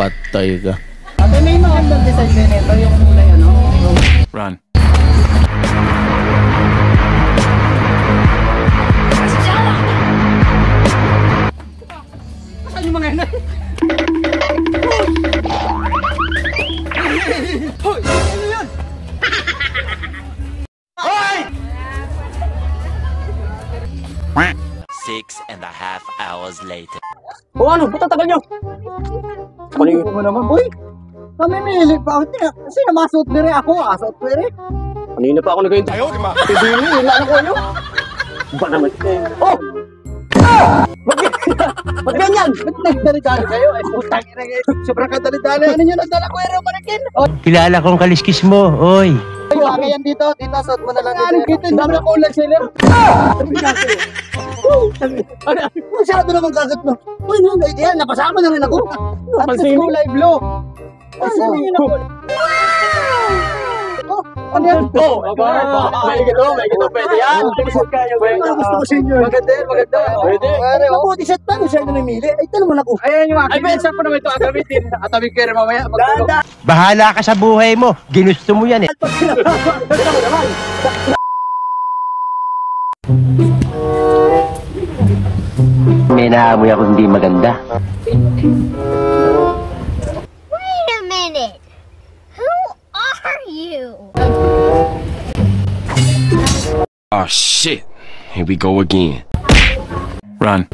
Patay ka. Ate, may magandang design din ito, yung kulay ano. Run. Saan yung mga yan? Hoy! Ano yan? Hoy! 6.5 hours later. O ano? Ba't tagal nyo? Ano mo naman, boy? Namimili pa ako. Sino masot na rin ako? Asot na rin. Kanina pa ako nag-intay. Ayaw, di ba? Pidili, ilan ako nyo? Ba naman? Oh! Ba't ganyan? Ba't nagdali-dali kayo? Ay, putang ina kayo. Sobrang kadali-dali. Ano nyo nagdala ko? Ero manikin. Kilala kong kaliskis mo, oy. Ay, wala yan dito. Dito, asot mo na lang. Ano dito? Ang dami na kulay sila. Masyado naman kagat mo. Uy, yan. Napasama na rin ako. At kulay blue. Pasingin ako. Ano yan? Oh, may gito, pwede yan. Gusto ko sa inyo. Maganda. Pwede. Mabuti siya tayo siya na namili. Ay, tanong mo na ko. Ayan yung akin. Ay, bensan ko naman ito agamitin. At tabi kayo mamaya. Bahala ka sa buhay mo. Ginusto mo yan eh. May naamoy ako hindi maganda. Wait a minute. Who are you? Oh shit. Here we go again. Run.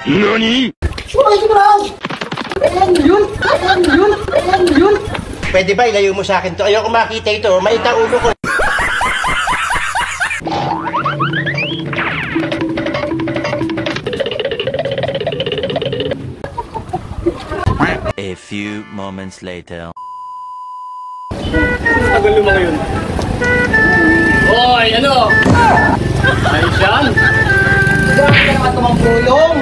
NANI?! Pwede ba ilayo mo sa akin to? Ayoko makita ito. Maita ulo ko. A few moments later. Tagal yung mga yun. Hoy, ano? Ayos yan. Kaya ka tumangkulong.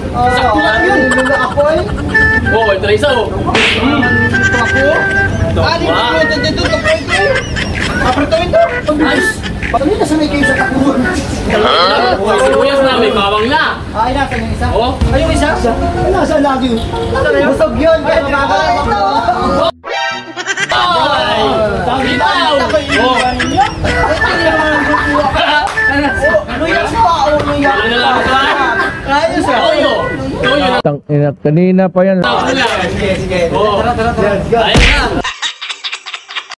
Sakto lang yun. Lula ako eh. Oh, ito na isa oh. Ito ako. Di ba dito? Aprito ito. Ayos. Paano nasa may kayo sa takuan? Oh, sibuyas na, may bawang na. Ay, nasa yung isa? Oh. Ay, yung isa? Nasa lagi. Busog yun. Kaya makakalaman ko. Ay! Bitaw! Oh! Ano yan sa ulo yan? Ano na lang ito ha? Ayos ah. Toyo! Toyo na. Kanina pa yan. Sige. Oh. Tara. Ayun na.